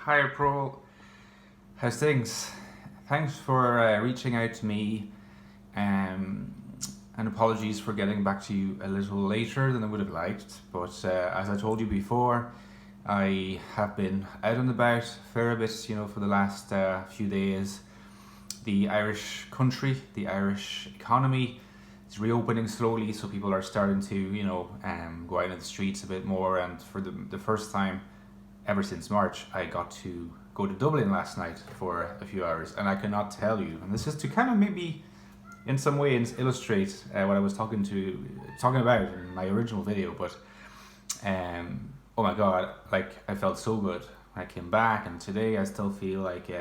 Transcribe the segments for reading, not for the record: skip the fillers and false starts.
Hi Pro, how's things? Thanks for reaching out to me, um, and apologies for getting back to you a little later than I would have liked. But as I told you before, I have been out and about a fair bit, for the last few days. The Irish country, the Irish economy is reopening slowly, so people are starting to, go out in the streets a bit more. And for the first time ever since March, I got to go to Dublin last night for a few hours, and I cannot tell you. And this is to kind of maybe, in some ways, illustrate what I was talking about in my original video. But oh my God, like I felt so good when I came back, and today I still feel like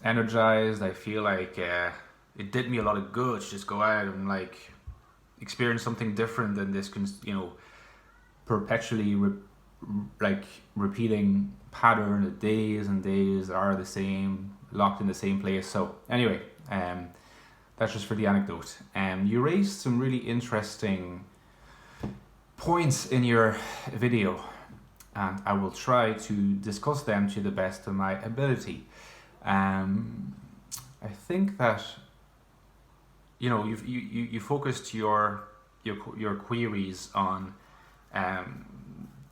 energized. I feel like it did me a lot of good to just go out and like experience something different than this, perpetually repeating pattern of days and days are the same, locked in the same place. So anyway, that's just for the anecdote. You raised some really interesting points in your video, and I will try to discuss them to the best of my ability. I think that you focused your queries on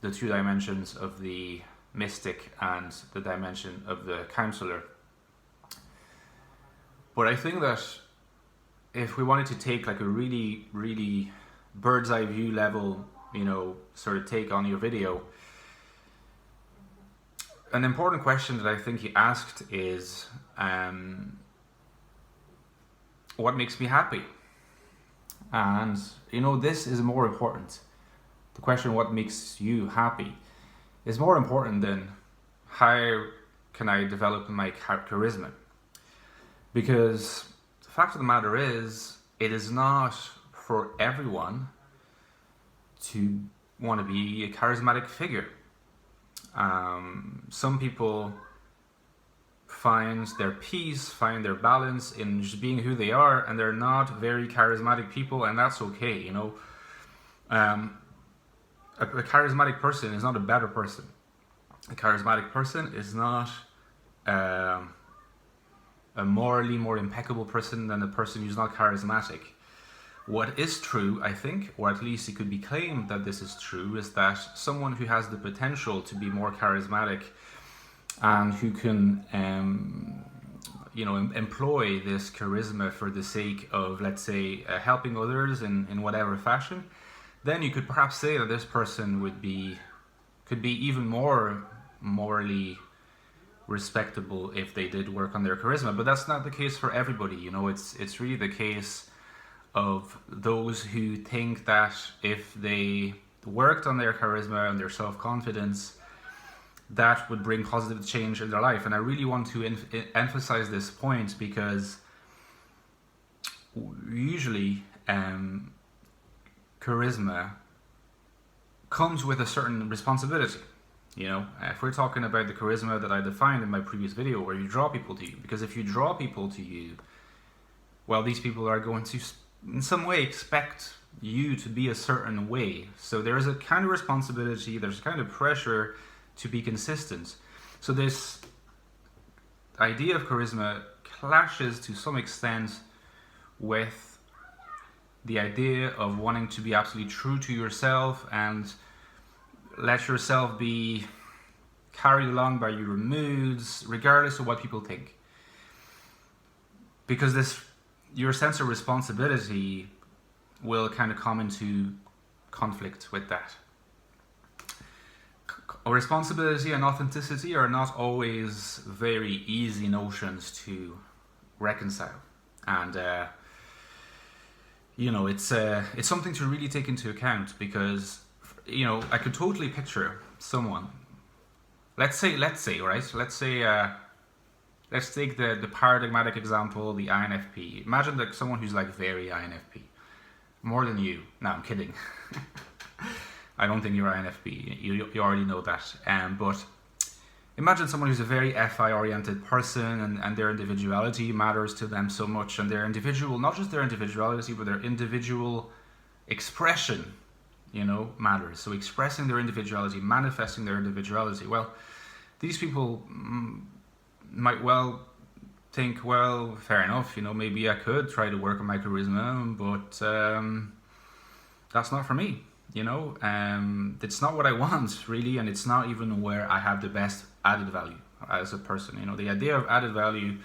the two dimensions of the mystic and the dimension of the counselor. But I think that if we wanted to take like a really, really bird's eye view level, sort of take on your video, an important question that I think you asked is, what makes me happy? And this is more important. The question, what makes you happy, is more important than how can I develop my charisma. Because the fact of the matter is, it is not for everyone to want to be a charismatic figure. Some people find their peace, find their balance in just being who they are, and they're not very charismatic people, and that's okay, A charismatic person is not a better person. A charismatic person is not a morally more impeccable person than a person who's not charismatic. What is true, I think, or at least it could be claimed that this is true, is that someone who has the potential to be more charismatic and who can employ this charisma for the sake of, let's say, helping others in whatever fashion, then you could perhaps say that this person could be even more morally respectable if they did work on their charisma. But that's not the case for everybody. It's really the case of those who think that if they worked on their charisma and their self-confidence, that would bring positive change in their life. And I really want to emphasize this point, because usually charisma comes with a certain responsibility. If we're talking about the charisma that I defined in my previous video, where you draw people to you, because if you draw people to you, well, these people are going to in some way expect you to be a certain way. So there is a kind of responsibility, there's a kind of pressure to be consistent. So this idea of charisma clashes to some extent with the idea of wanting to be absolutely true to yourself and let yourself be carried along by your moods, regardless of what people think. Because your sense of responsibility will kind of come into conflict with that. Responsibility and authenticity are not always very easy notions to reconcile. And it's something to really take into account, because I could totally picture someone. Let's take the paradigmatic example, the INFP. Imagine that someone who's like very INFP, more than you. No, I'm kidding. I don't think you're INFP. You already know that. But imagine someone who's a very FI oriented person, and their individuality matters to them so much, and not just their individuality, but their individual expression matters. So expressing their individuality, manifesting their individuality. Well, these people might well think, well, fair enough, maybe I could try to work on my charisma, but that's not for me. It's not what I want really, and it's not even where I have the best added value as a person. The idea of added value,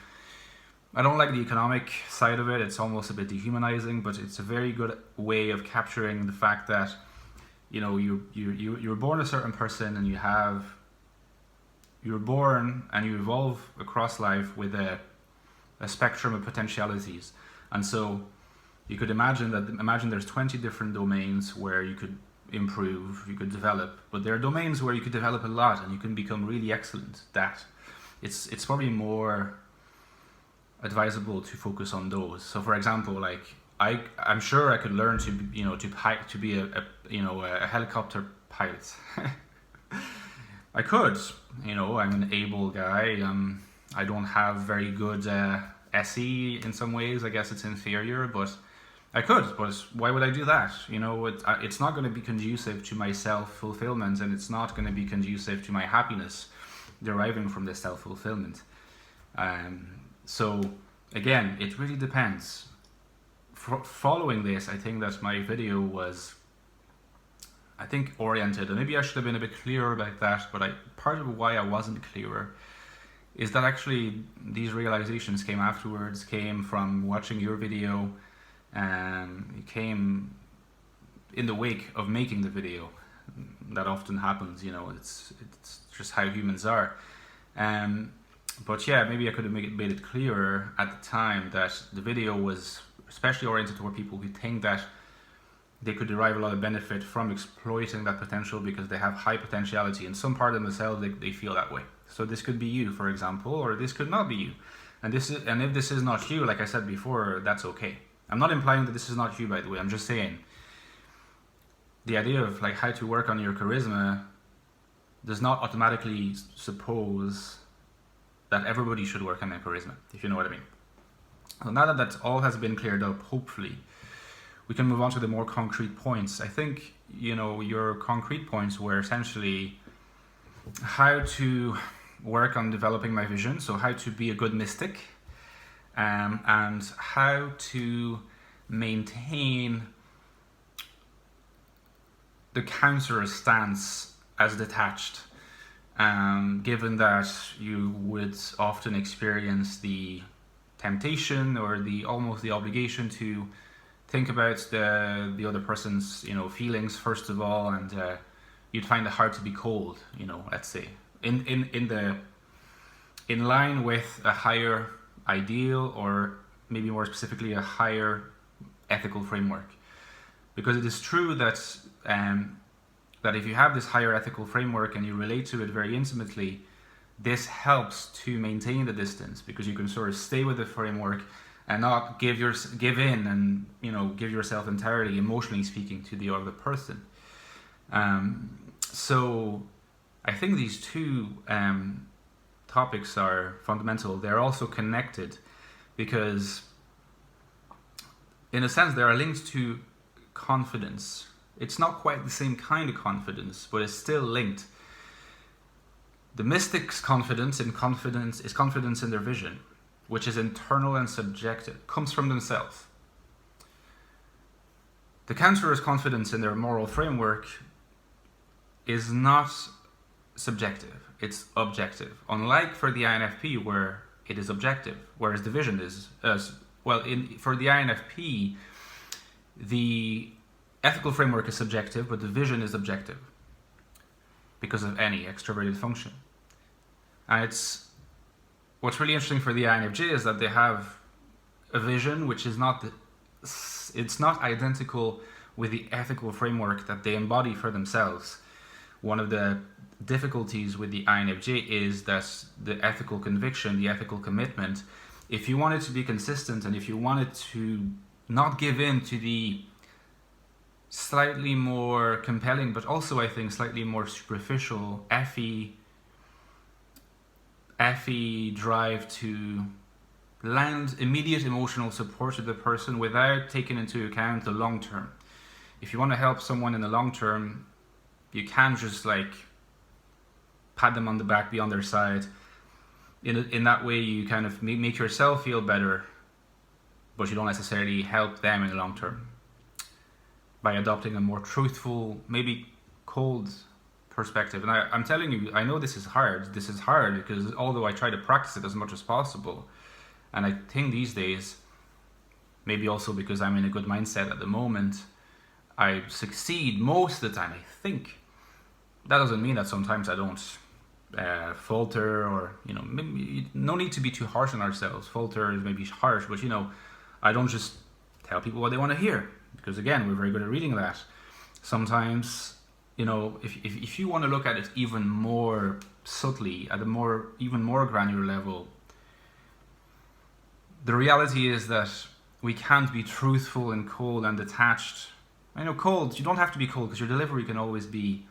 I don't like the economic side of it. It's almost a bit dehumanizing, but it's a very good way of capturing the fact that you're born a certain person, and you're born and you evolve across life with a spectrum of potentialities. And so you could imagine there's 20 different domains where you could improve, you could develop, but there are domains where you could develop a lot and you can become really excellent at. It's probably more advisable to focus on those. So for example, like I'm sure I could learn to be a helicopter pilot. I could, I'm an able guy. I don't have very good SE in some ways. I guess it's inferior, but I could. But why would I do that? It's not going to be conducive to my self-fulfillment, and it's not going to be conducive to my happiness deriving from this self-fulfillment. So again, it really depends. Following this, I think that my video was, oriented, and maybe I should have been a bit clearer about that, but part of why I wasn't clearer is that actually these realizations came from watching your video, and it came in the wake of making the video. That often happens, it's just how humans are. But yeah, maybe I could have made it clearer at the time that the video was especially oriented toward people who think that they could derive a lot of benefit from exploiting that potential because they have high potentiality. In some part of themselves, they feel that way. So this could be you, for example, or this could not be you. And if this is not you, like I said before, that's okay. I'm not implying that this is not you, by the way. I'm just saying the idea of like how to work on your charisma does not automatically suppose that everybody should work on their charisma, if you know what I mean. So now that that all has been cleared up, hopefully, we can move on to the more concrete points. I think, your concrete points were essentially how to work on developing my vision, so how to be a good mystic, and how to maintain the counselor stance as detached, given that you would often experience the temptation or almost the obligation to think about the other person's feelings first of all, and you'd find it hard to be cold, let's say in line with a higher ideal, or maybe more specifically a higher ethical framework. Because it is true that that if you have this higher ethical framework and you relate to it very intimately, this helps to maintain the distance, because you can sort of stay with the framework and not give in and give yourself entirely, emotionally speaking, to the other person. So I think these two topics are fundamental. They're also connected because, in a sense, they are linked to confidence. It's not quite the same kind of confidence, but it's still linked. The mystic's confidence is confidence in their vision, which is internal and subjective, comes from themselves. The counselor's confidence in their moral framework is not subjective, it's objective. Unlike for the INFP, where it is objective, whereas the vision is, for the INFP, the ethical framework is subjective, but the vision is objective because of any extroverted function. And what's really interesting for the INFJ is that they have a vision which is it's not identical with the ethical framework that they embody for themselves. One of the difficulties with the INFJ is that the ethical conviction, the ethical commitment, if you want it to be consistent and if you want it to not give in to the slightly more compelling, but also I think slightly more superficial FE drive to land immediate emotional support to the person without taking into account the long term. If you want to help someone in the long term, you can't just pat them on the back, be on their side. In that way, you kind of make yourself feel better, but you don't necessarily help them in the long term. By adopting a more truthful, maybe cold perspective. And I'm telling you, I know this is hard. This is hard because although I try to practice it as much as possible, and I think these days, maybe also because I'm in a good mindset at the moment, I succeed most of the time, I think. That doesn't mean that sometimes I don't falter, or, you know, maybe, no need to be too harsh on ourselves. Falter is maybe harsh, but, you know, I don't just tell people what they want to hear, because again, we're very good at reading that. Sometimes, you know, if you want to look at it even more subtly, at a even more granular level, the reality is that we can't be truthful and cold and detached. I know cold, you don't have to be cold, because your delivery can always be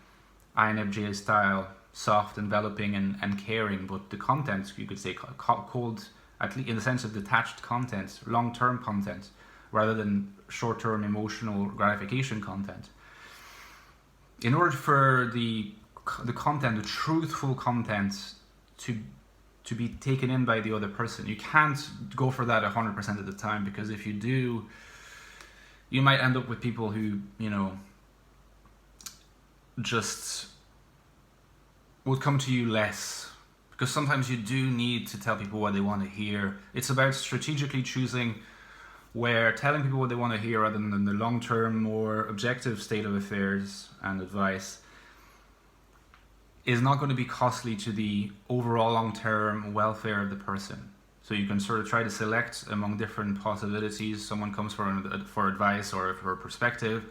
INFJ style, soft, enveloping, and caring, but the content, you could say cold, at least in the sense of detached content, long-term content, rather than short-term emotional gratification content. In order for the content, the truthful content, to be taken in by the other person, you can't go for that 100% of the time, because if you do, you might end up with people who, you know, just would come to you less, because sometimes you do need to tell people what they want to hear. It's about strategically choosing where telling people what they want to hear, rather than the long-term, more objective state of affairs and advice, is not going to be costly to the overall long-term welfare of the person. So you can sort of try to select among different possibilities. Someone comes for advice or for a perspective.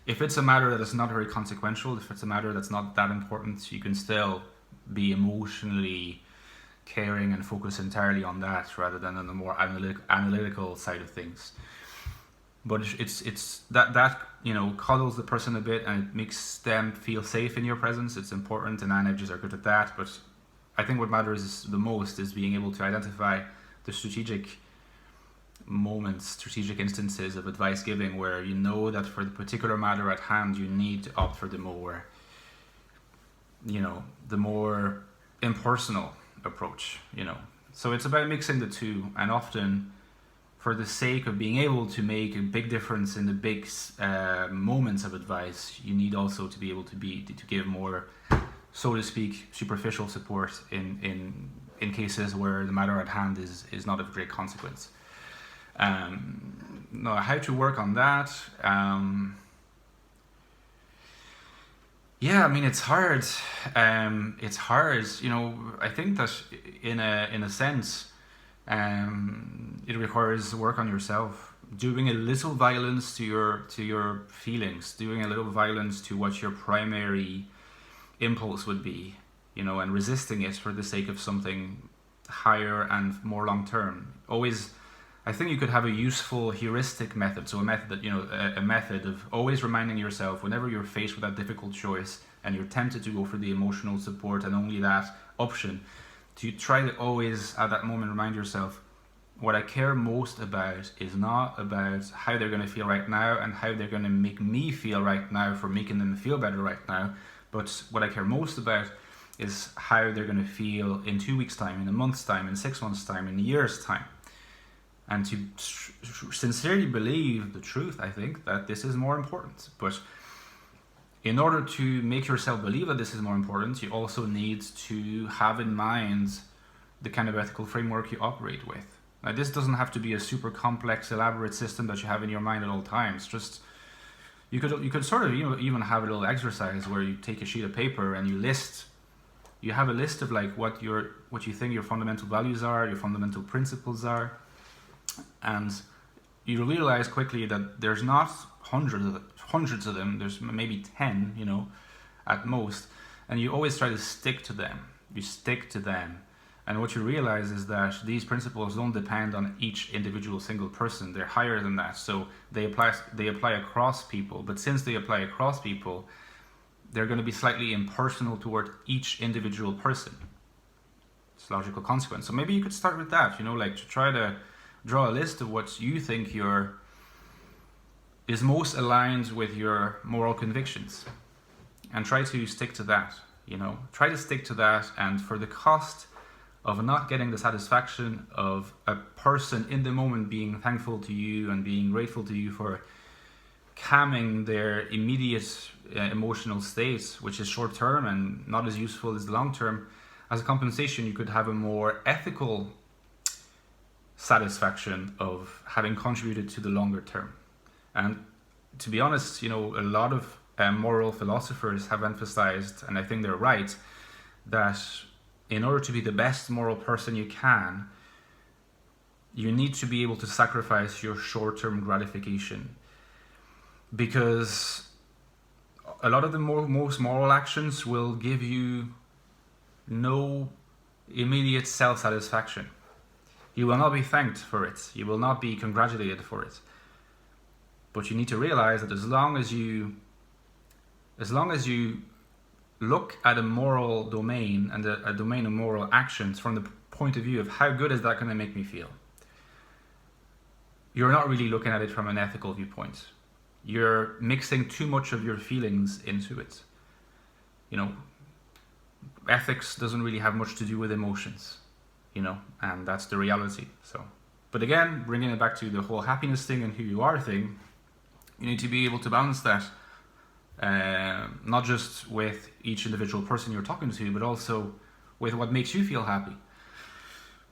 If it's a matter that is not very consequential, if it's a matter that's not that important, you can still be emotionally caring and focus entirely on that, rather than on the more analytical side of things. But it's that you know, coddles the person a bit, and it makes them feel safe in your presence. It's important, and INFJs are good at that. But I think what matters the most is being able to identify the strategic moments, strategic instances of advice giving, where you know that for the particular matter at hand, you need to opt for the more, you know, the more impersonal approach, you know. So it's about mixing the two, and often, for the sake of being able to make a big difference in the big moments of advice, you need also to be able to give more, so to speak, superficial support in cases where the matter at hand is not of great consequence. No, how to work on that? Yeah, I mean, it's hard. It's hard. You know, I think that in a sense, it requires work on yourself, doing a little violence to your feelings, doing a little violence to what your primary impulse would be, you know, and resisting it for the sake of something higher and more long term. Always, I think you could have a useful heuristic method. So a method that, you know, a method of always reminding yourself whenever you're faced with that difficult choice and you're tempted to go for the emotional support and only that option, to try to always at that moment remind yourself, what I care most about is not about how they're going to feel right now and how they're going to make me feel right now for making them feel better right now, but what I care most about is how they're going to feel in 2 weeks' time, in a month's time, in 6 months' time, in a year's time. And to sincerely believe the truth, I think, that this is more important. But in order to make yourself believe that this is more important, you also need to have in mind the kind of ethical framework you operate with. Now, this doesn't have to be a super complex, elaborate system that you have in your mind at all times. Just you could sort of, you know, even have a little exercise where you take a sheet of paper and you have a list of like what you think your fundamental values are, your fundamental principles are. And you realize quickly that there's not hundreds of them, there's maybe 10, you know, at most, and you always try to stick to them. You stick to them, and what you realize is that these principles don't depend on each individual single person. They're higher than that, so they apply across people. But since they apply across people, they're going to be slightly impersonal toward each individual person. It's a logical consequence. So maybe you could start with that, you know, like to try to draw a list of what you think is most aligned with your moral convictions, and try to stick to that. Try to stick to that, and for the cost of not getting the satisfaction of a person in the moment being thankful to you and being grateful to you for calming their immediate emotional state, which is short term and not as useful as the long term, as a compensation, you could have a more ethical satisfaction of having contributed to the longer term. And to be honest, a lot of moral philosophers have emphasized, and I think they're right, that in order to be the best moral person you can, you need to be able to sacrifice your short-term gratification. Because a lot of the most moral actions will give you no immediate self-satisfaction. You will not be thanked for it. You will not be congratulated for it. But you need to realize that as long as you look at a moral domain and a domain of moral actions from the point of view of how good is that going to make me feel, you're not really looking at it from an ethical viewpoint. You're mixing too much of your feelings into it. Ethics doesn't really have much to do with emotions, and that's the reality. So, but again, bringing it back to the whole happiness thing and who you are thing, you need to be able to balance that, not just with each individual person you're talking to, but also with what makes you feel happy.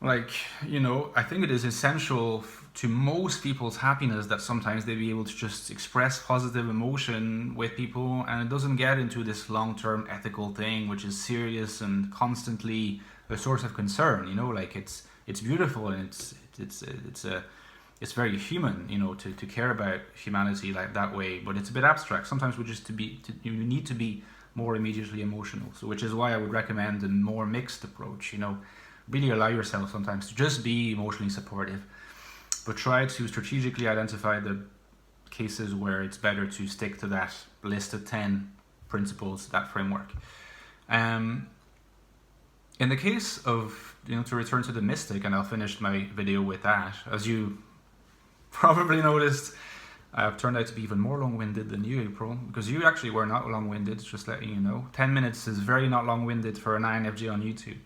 I think it is essential to most people's happiness that sometimes they be able to just express positive emotion with people, and it doesn't get into this long-term ethical thing, which is serious and constantly a source of concern. It's beautiful, and it's very human, to care about humanity like that way, but it's a bit abstract. Sometimes you need to be more immediately emotional. So, which is why I would recommend a more mixed approach. Really allow yourself sometimes to just be emotionally supportive, but try to strategically identify the cases where it's better to stick to that list of 10 principles, that framework. In the case of, to return to the mystic, and I'll finish my video with that, as you probably noticed, I've turned out to be even more long-winded than you, April, because you actually were not long-winded, just letting you know. 10 minutes is very not long-winded for an INFJ on YouTube.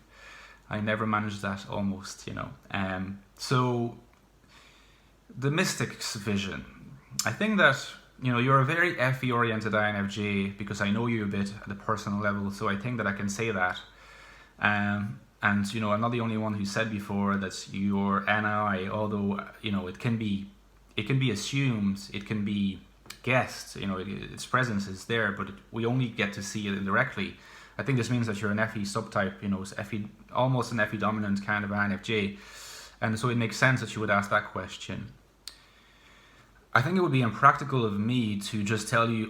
I never managed that, almost, So, the mystic's vision. I think that, you're a very FE-oriented INFJ, because I know you a bit at a personal level, so I think that I can say that. And, I'm not the only one who said before that you're NI, although, it can be assumed, it can be guessed, its presence is there, but we only get to see it indirectly. I think this means that you're an FE subtype, FE, almost an FE dominant kind of INFJ, and so it makes sense that you would ask that question. I think it would be impractical of me to just tell you,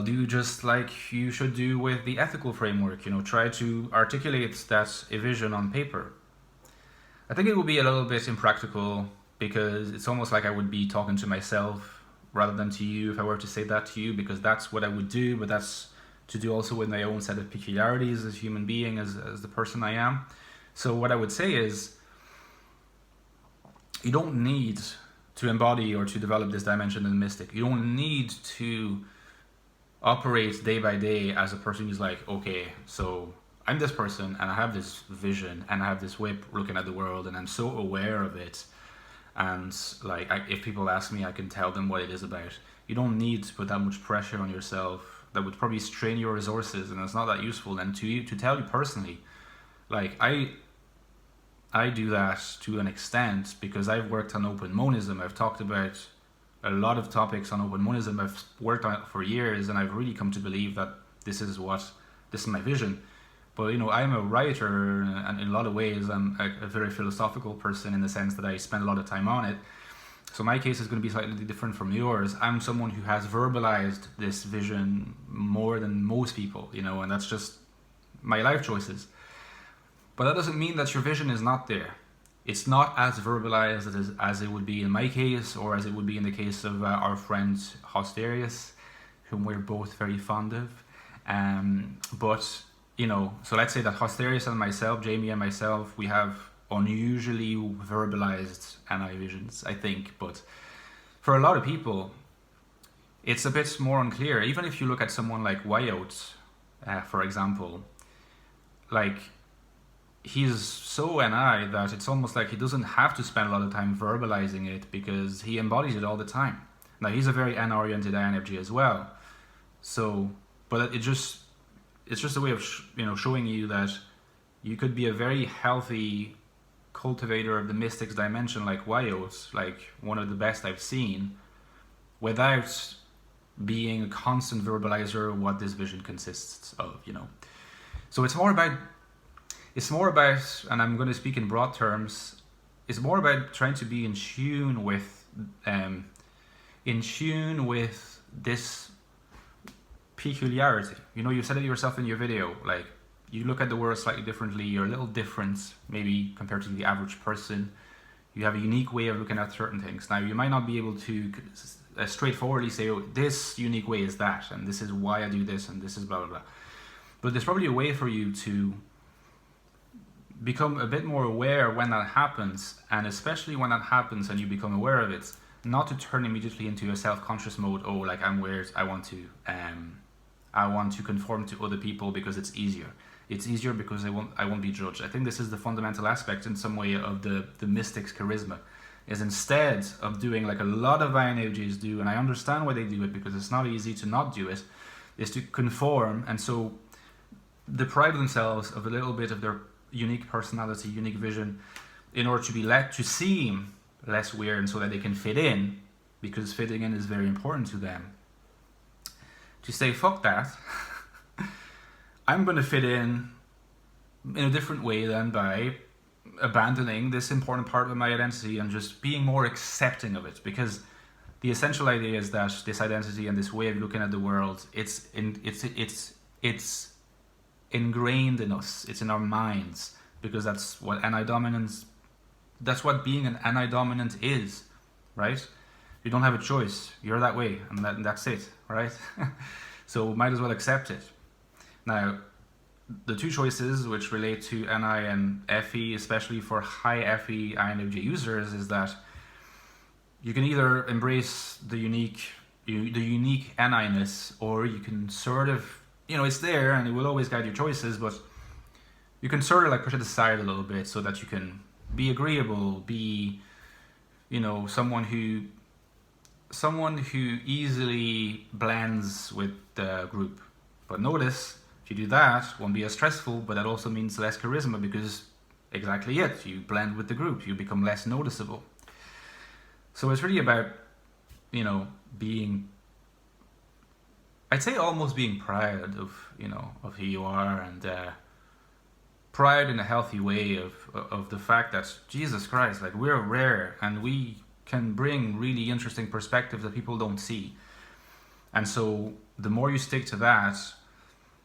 do just like you should do with the ethical framework, try to articulate that a vision on paper. I think it would be a little bit impractical, because it's almost like I would be talking to myself rather than to you if I were to say that to you, because that's what I would do, but that's to do also with my own set of peculiarities as a human being, as the person I am. So what I would say is, you don't need to embody or to develop this dimension in the mystic. You don't need to operate day by day as a person who's like, okay, so I'm this person and I have this vision and I have this whip looking at the world and I'm so aware of it. And if people ask me, I can tell them what it is about. You don't need to put that much pressure on yourself. That would probably strain your resources, and it's not that useful. And to tell you personally, I do that to an extent because I've worked on open monism. I've talked about a lot of topics on open monism. I've worked on it for years, and I've really come to believe that this is my vision. But I'm a writer, and in a lot of ways, I'm a very philosophical person in the sense that I spend a lot of time on it. So my case is going to be slightly different from yours. I'm someone who has verbalized this vision more than most people, and that's just my life choices. But that doesn't mean that your vision is not there. It's not as verbalized as it would be in my case, or as it would be in the case of our friend Hosterius, whom we're both very fond of. So let's say that Hosterius and myself, Jamie and myself, we have unusually verbalized NI visions, I think. But for a lot of people, it's a bit more unclear. Even if you look at someone like Wyote, for example, like, he's so NI that it's almost like he doesn't have to spend a lot of time verbalizing it because he embodies it all the time. Now, he's a very N-oriented INFJ as well. So, but it's just a way of showing you that you could be a very healthy cultivator of the mystics dimension, like Wyos, like one of the best I've seen, without being a constant verbalizer of what this vision consists of, So it's more about, and I'm going to speak in broad terms, it's more about trying to be in tune with this peculiarity. You said it yourself in your video, like, you look at the world slightly differently, you're a little different, maybe compared to the average person. You have a unique way of looking at certain things. Now, you might not be able to straightforwardly say, oh, this unique way is that, and this is why I do this, and this is blah, blah, blah. But there's probably a way for you to become a bit more aware when that happens, and especially when that happens and you become aware of it, not to turn immediately into a self-conscious mode. Oh, like, I'm weird, I want to conform to other people because it's easier. It's easier because I won't be judged. I think this is the fundamental aspect in some way of the mystic's charisma, is instead of doing like a lot of INFJs do, and I understand why they do it because it's not easy to not do it, is to conform, and so deprive themselves of a little bit of their unique personality, unique vision, in order to be to seem less weird, and so that they can fit in, because fitting in is very important to them. To say, fuck that, I'm going to fit in a different way than by abandoning this important part of my identity and just being more accepting of it. Because the essential idea is that this identity and this way of looking at the world, it's ingrained in us. It's in our minds, because that's what that's what being an anti-dominant is, right? You don't have a choice. You're that way, and that's it, right? So might as well accept it. Now, the two choices which relate to NI and FE, especially for high FE INFJ users, is that you can either embrace the unique NI-ness, or you can sort of, it's there and it will always guide your choices, but you can sort of like push it aside a little bit so that you can be agreeable, be, someone who easily blends with the group. But notice, if you do that, it won't be as stressful, but that also means less charisma, because exactly it, you blend with the group, you become less noticeable. So it's really about, being, I'd say almost being proud of, of who you are, and proud in a healthy way of the fact that, Jesus Christ, like, we're rare and we can bring really interesting perspectives that people don't see. And so the more you stick to that,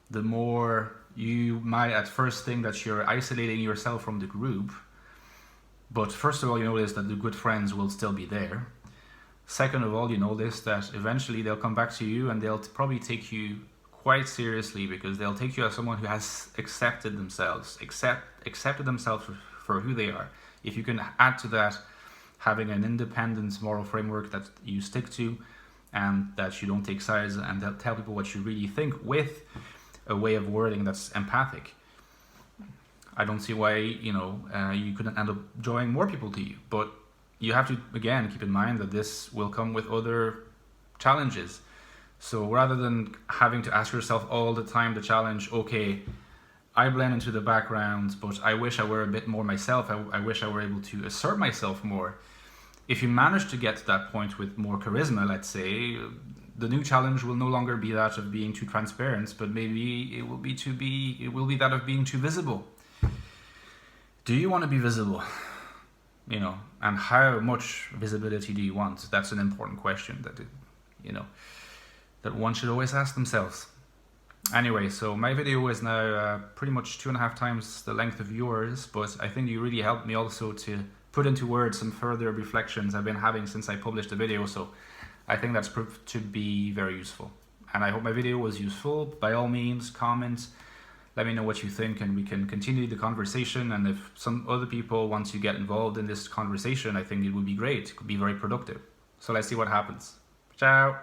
the more you might at first think that you're isolating yourself from the group. But first of all, you notice that the good friends will still be there. Second of all, you notice that eventually they'll come back to you and they'll probably take you quite seriously, because they'll take you as someone who has accepted themselves for who they are. If you can add to that having an independent moral framework that you stick to, and that you don't take sides and tell people what you really think with a way of wording that's empathic, I don't see why you couldn't end up drawing more people to you. But you have to, again, keep in mind that this will come with other challenges. So rather than having to ask yourself all the time the challenge, okay, I blend into the background, but I wish I were a bit more myself, I wish I were able to assert myself more. If you manage to get to that point with more charisma, let's say, the new challenge will no longer be that of being too transparent, but maybe it will be that of being too visible. Do you want to be visible? And how much visibility do you want? That's an important question that one should always ask themselves. Anyway, so my video is now pretty much 2.5 times the length of yours, but I think you really helped me also to put into words some further reflections I've been having since I published the video, so I think that's proved to be very useful. And I hope my video was useful. By all means, comment, let me know what you think, and we can continue the conversation. And if some other people want to get involved in this conversation, I think it would be great. It could be very productive. So let's see what happens. Ciao!